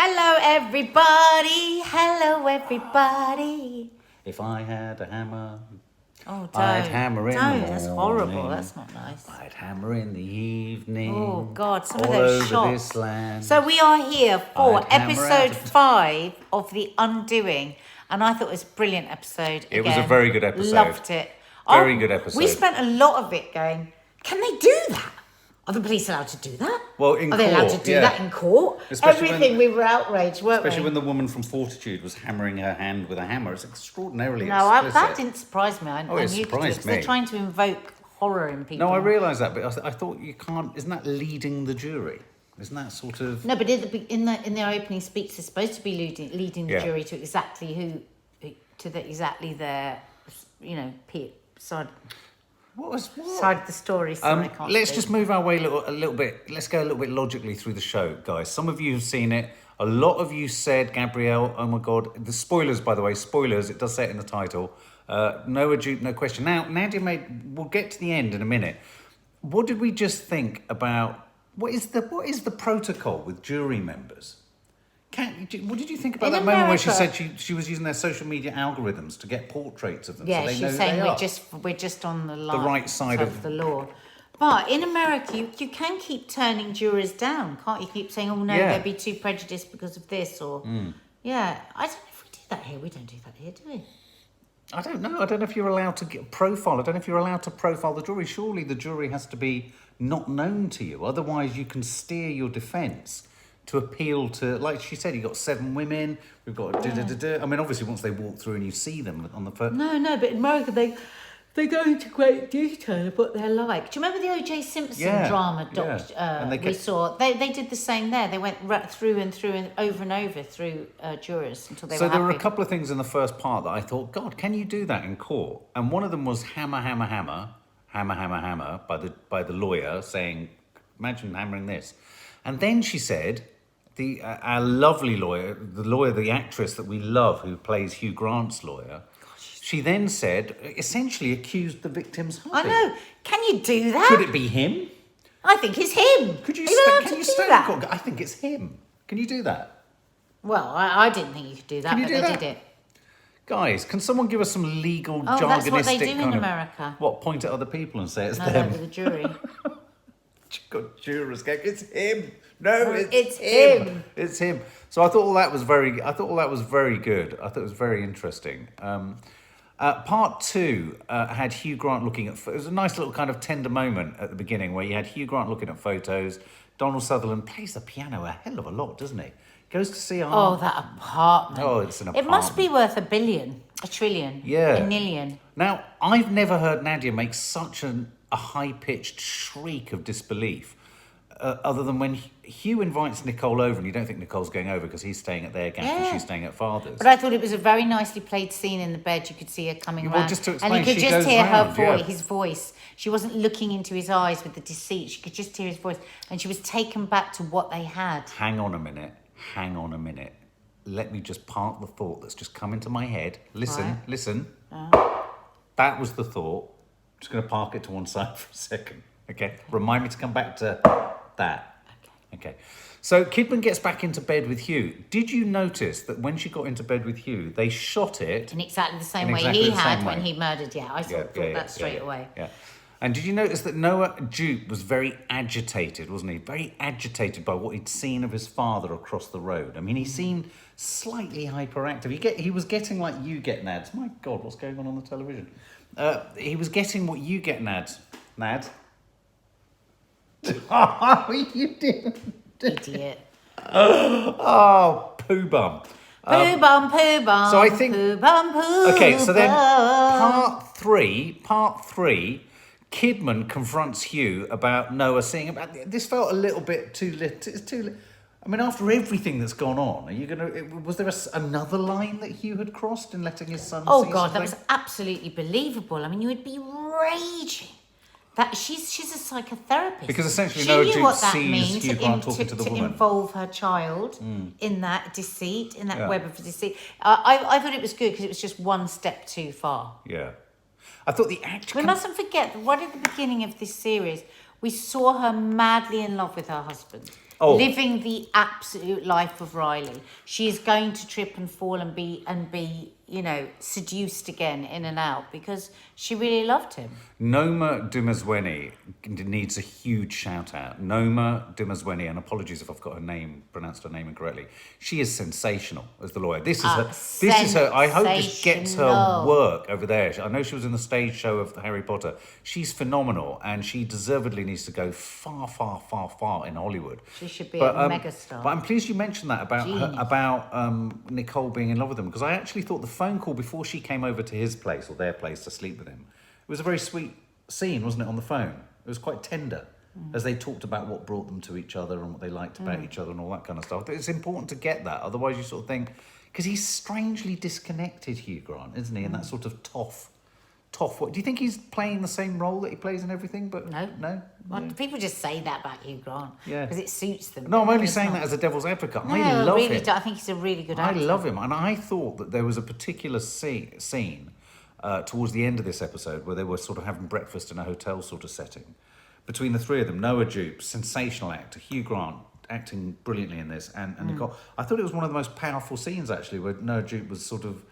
Hello, everybody. Hello, everybody. If I had a hammer, Oh, don't. I'd hammer in the morning. That's horrible. That's not nice. I'd hammer in the evening. Oh, God. Some of all those over shots. this land. So we are here for I'd hammer episode out. 5 of The Undoing. And I thought it was a brilliant episode. It was a very good episode. Loved it. Very good episode. We spent a lot of it going, can they do that? Are the police allowed to do that? Well, in Are they allowed to court, do yeah. that in court? Especially Everything, when- we were outraged, weren't we? Especially when the woman from Fortitude was hammering her hand with a hammer. It's extraordinarily No, explicit. that didn't surprise me. Oh, it surprised me. They're trying to invoke horror in people. No, I realise that, but I thought you can't... Isn't that leading the jury? Isn't that sort of... No, but in their opening speech, they're supposed to be leading the Yeah. jury to exactly their, side of the story. So I can't Let's speak. just move our way a little bit. Let's go a little bit logically through the show, guys. Some of you have seen it. A lot of you said, Gabrielle, oh my God. The spoilers, by the way, spoilers. It does say it in the title. No dupe, no question. Now, Nadia we'll get to the end in a minute. What did we just think about, what is the protocol with jury members? What did you think about In that moment where she America- said she was using their social media algorithms to get portraits of them? so Yeah, they know she's who saying they are? we're just on the line, right side of- the law. But in America, you can keep turning jurors down, can't you? Keep saying, oh no, Yeah. they'll be too prejudiced because of this, or yeah. I don't know if we do that here. We don't do that here, do we? I don't know. I don't know if you're allowed to get profile. I don't know if you're allowed to profile the jury. Surely the jury has to be not known to you. Otherwise, you can steer your defence to appeal to, like she said, you've got 7 women. We've got I mean, obviously, once they walk through and you see them on the first... No, but in America, they go into great detail of what they're like. Do you remember the O.J. Simpson drama And they we kept- saw? They did the same there. They went through and over through jurors until they So were there were a happy. couple of things in the first part that I thought, God, can you do that in court? And one of them was hammer, hammer, hammer, hammer, hammer, hammer by the lawyer saying, imagine hammering this. And then she said, our lovely lawyer, the actress that we love who plays Hugh Grant's lawyer, she then said, essentially accused the victim's husband. I know. Can you do that? Could it be him? I think it's him. Could you Are allowed can to you do stand that? in court? I think it's him. Can you do that? Well, I didn't think you could do that, Can you but do they that? did it. Guys, can someone give us some legal, Oh, jargonistic that's what they do in kind of... America. What, point at other people and say it's No, them? with the jury. Got jurors going, it's him. No, it's him. him. It's him. So I thought all that was very good. I thought it was very interesting. Part 2 had Hugh Grant looking at... It was a nice little kind of tender moment at the beginning where you had Hugh Grant looking at photos. Donald Sutherland plays the piano a hell of a lot, doesn't he? Goes to see Oh, that apartment. Oh, it's an It must be apartment. worth $1 billion, $1 trillion, Yeah. $1 million. Now, I've never heard Nadia make such a high-pitched shriek of disbelief, other than when Hugh invites Nicole over, and you don't think Nicole's going over because he's staying at their gaff and Yeah. she's staying at father's. But I thought it was a very nicely played scene in the bed. You could see her coming Well, around. just to and explain, you could she just goes hear her round, voice, yeah. his voice. She wasn't looking into his eyes with the deceit. She could just hear his voice. And she was taken back to what they had. Hang on a minute. Let me just park the thought that's just come into my head. Listen. That was the thought. I'm just going to park it to one side for a second. Okay? Remind me to come back to that. Okay. So Kidman gets back into bed with Hugh. Did you notice that when she got into bed with Hugh, they shot it... In exactly the same In way exactly he the had same when way. he murdered. Yeah, I thought that straight away. Yeah. And did you notice that Noah Jupe was very agitated, wasn't he? Very agitated by what he'd seen of his father across the road. I mean, he seemed slightly hyperactive. He was getting like you get, Nads. My God, what's going on the television? He was getting what you get, Nads. Nads? Oh, you didn't. Idiot. Oh, poo bum. Poo bum, poo bum. So I think... Poo bum, poo Okay, so then bum. part three, Kidman confronts Hugh about Noah seeing about this. Felt a little bit too lit. It's too. I mean, after everything that's gone on, are you gonna? Was there another line that Hugh had crossed in letting his son? Oh see God, that something? was absolutely believable. I mean, you would be raging. That she's a psychotherapist. Because essentially she Noah knew Jupe what that sees means Hugh Grant talking to the woman. involve her child in that deceit, in that Yeah. web of deceit. I thought it was good because it was just one step too far. Yeah, I thought the act. We mustn't forget that right at the beginning of this series, we saw her madly in love with her husband. living the absolute life of Riley. She is going to trip and fall and be seduced again in and out because she really loved him. Noma Dumezweni needs a huge shout out. Noma Dumezweni, and apologies if I've got pronounced her name incorrectly. She is sensational as the lawyer. This is her. I hope this gets her work over there. I know she was in the stage show of Harry Potter. She's phenomenal, and she deservedly needs to go far, far, far, far in Hollywood. She should be a megastar. But I'm pleased you mentioned that about Nicole being in love with him, because I actually thought the phone call before she came over to his place or their place to sleep with him, it was a very sweet scene, wasn't it, on the phone? It was quite tender as they talked about what brought them to each other and what they liked about each other and all that kind of stuff. It's important to get that, otherwise you sort of think, because he's strangely disconnected, Hugh Grant, isn't he? And that sort of tough. What do you think he's playing the same role that he plays in everything? But no. Well, people just say that about Hugh Grant because it suits them. No, I'm only saying that as a devil's advocate. I love him. I think he's a really good actor. I love him, and I thought that there was a particular scene towards the end of this episode where they were sort of having breakfast in a hotel sort of setting between the three of them. Noah Jupe, sensational actor. Hugh Grant acting brilliantly in this, and Nicole. I thought it was one of the most powerful scenes actually, where Noah Jupe was sort of,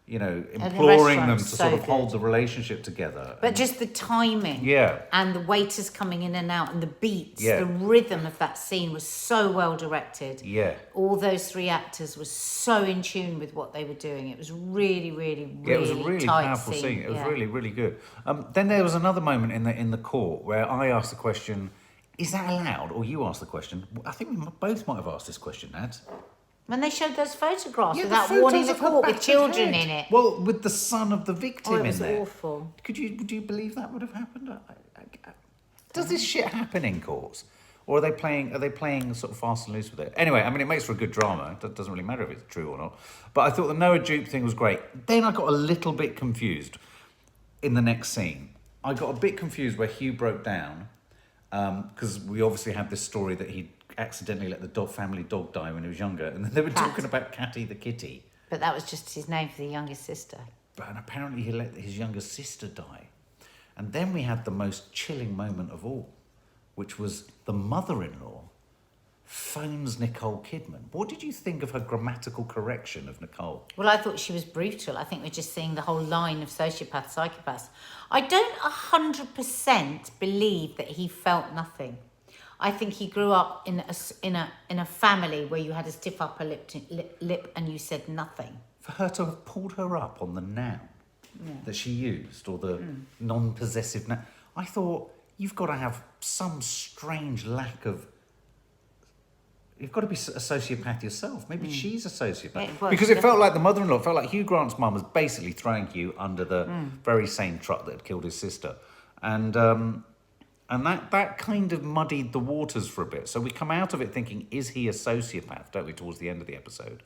imploring them to sort of hold the relationship together. But just the timing. Yeah. And the waiters coming in and out and the beats, the rhythm of that scene was so well directed. Yeah. All those three actors were so in tune with what they were doing. It was really, really, really it was a really powerful scene. It was really, really good. Then there was another moment in the court where I asked the question, is that allowed? Or you asked the question. I think we both might have asked this question, Nads. When they showed those photographs with that warning the court with children in it. Well, with the son of the victim in there. It was awful. Do you believe that would have happened? Does this shit happen in courts? Or are they playing sort of fast and loose with it? Anyway, I mean, it makes for a good drama. It doesn't really matter if it's true or not. But I thought the Noah Jupe thing was great. Then I got a little bit confused in the next scene. I got a bit confused where Hugh broke down because we obviously had this story that he accidentally let the family dog die when he was younger, and then they were talking about Catty the kitty. But that was just his name for the youngest sister. And apparently he let his younger sister die. And then we had the most chilling moment of all, which was the mother-in-law phones Nicole Kidman. What did you think of her grammatical correction of Nicole? Well, I thought she was brutal. I think we're just seeing the whole line of sociopaths, psychopaths. I don't 100% believe that he felt nothing. I think he grew up in a family where you had a stiff upper lip and you said nothing. For her to have pulled her up on the noun that she used, or the non-possessive noun, I thought you've got to have some strange lack of. You've got to be a sociopath yourself. Maybe she's a sociopath. Because it felt like the mother-in-law, it felt like Hugh Grant's mum was basically throwing Hugh under the very same truck that had killed his sister. And that kind of muddied the waters for a bit. So we come out of it thinking, is he a sociopath, don't we, towards the end of the episode?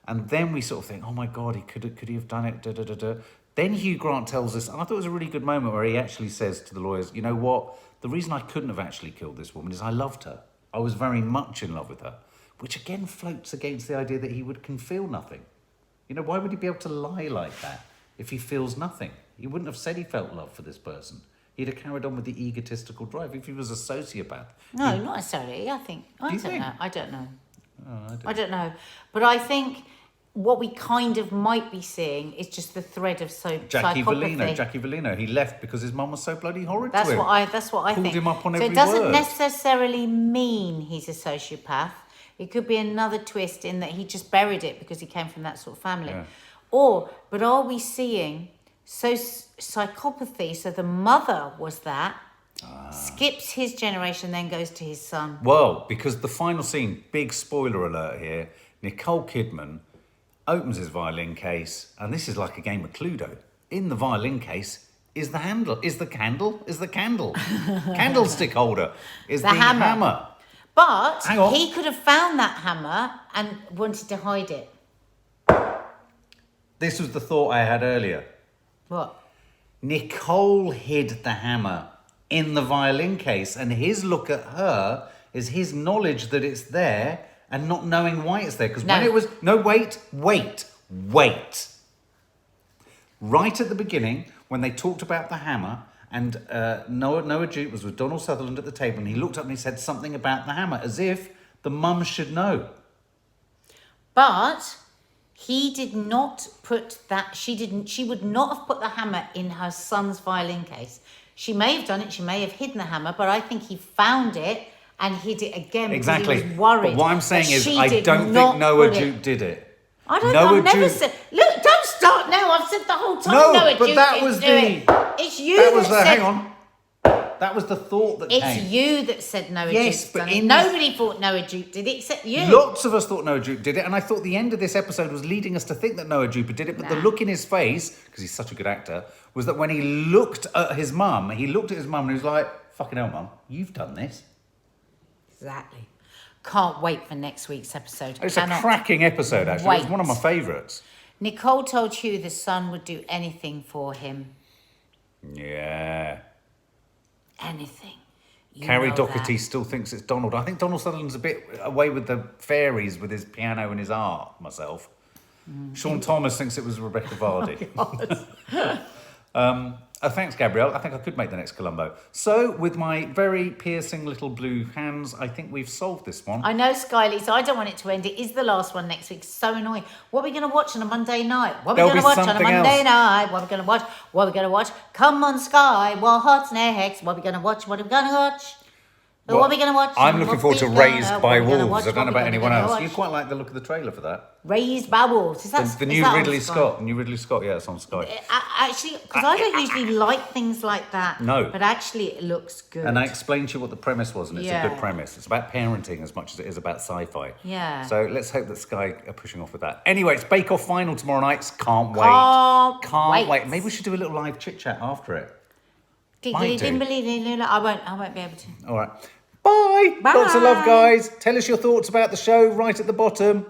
And then we sort of think, oh my God, could he have done it? Da, da, da, da. Then Hugh Grant tells us, and I thought it was a really good moment where he actually says to the lawyers, you know what? The reason I couldn't have actually killed this woman is I loved her. I was very much in love with her, which again floats against the idea that he can feel nothing. You know, why would he be able to lie like that if he feels nothing? He wouldn't have said he felt love for this person. He'd have carried on with the egotistical drive if he was a sociopath. No, not necessarily. I don't know. I don't know. Oh, I don't know. But I think what we kind of might be seeing is just the thread of Jackie psychopathy. Vellino. He left because his mum was so bloody horrid That's to him. That's what I think. Pulled him up on so every it doesn't word. necessarily mean he's a sociopath. It could be another twist in that he just buried it because he came from that sort of family. Yeah. But are we seeing psychopathy? So the mother was that. Skips his generation, then goes to his son. Well, because the final scene, big spoiler alert here, Nicole Kidman opens his violin case, and this is like a game of Cluedo. In the violin case is the candlestick holder, is the hammer. But he could have found that hammer and wanted to hide it. This was the thought I had earlier. What? Nicole hid the hammer in the violin case, and his look at her is his knowledge that it's there and not knowing why it's there. Because when it was... No, wait. Right at the beginning, when they talked about the hammer, and Noah Jupe was with Donald Sutherland at the table, and he looked up and he said something about the hammer, as if The mum should know. But he did not put that, she would not have put the hammer in her son's violin case. She may have done it, she may have hidden the hammer, but I think he found it and hid it again because he was worried. But what I'm saying that is, she I did don't not think Noah put it- Duke did it. I don't know, Noah I've never Duke- said, look, don't start now, I've said the whole time No, Noah but Duke that didn't was do the- it. It's you That was that the, said, hang on. That was the thought that it's came. you that said Noah Yes, Duke but done it. in- Nobody thought Noah Duke did it except you. Lots of us thought Noah Jupe did it, and I thought the end of this episode was leading us to think that Noah Jupe did it, but the look in his face, because he's such a good actor, was that when he looked at his mum and he was like, fucking hell, mum, you've done this. Exactly. Can't wait for next week's episode. It's a cracking episode, actually. It was one of my favourites. Nicole told Hugh the son would do anything for him. Yeah. Anything. You Carrie know Doherty that. still thinks it's Donald. I think Donald Sutherland's a bit away with the fairies with his piano and his art, myself. Sean Thomas thinks it was Rebecca Vardy. Thanks, Gabrielle. I think I could make the next Columbo. So, with my very piercing little blue hands, I think we've solved this one. I know, Skyly, so I don't want it to end. It is the last one next week. So annoying. What are we going to watch on a Monday night? What are we going to watch on a something Monday else. night? What are we going to watch? What are we going to watch? Come on, Sky. What's next? What are we going to watch? What are we going to watch? What are we going to watch? I'm looking forward to What are we Raised gonna- by what are we gonna Wolves. watch? I don't know What are about we anyone gonna else. watch? You quite like the look of the trailer for that. Raised by Wolves. Is that The is new that on Ridley Sky? Scott. New Ridley Scott, yeah, it's on Sky. Actually, because I don't usually like things like that. No. But actually, it looks good. And I explained to you what the premise was, and it's a good Yeah. premise. It's about parenting as much as it is about sci-fi. Yeah. So let's hope that Sky are pushing off with that. Anyway, it's Bake Off final tomorrow night. Can't wait. Can't wait. Maybe we should do a little live chit chat after it. Might Giggly do. dimbly, I won't be able to. All right. Bye. Bye. Lots of love, guys. Tell us your thoughts about the show right at the bottom.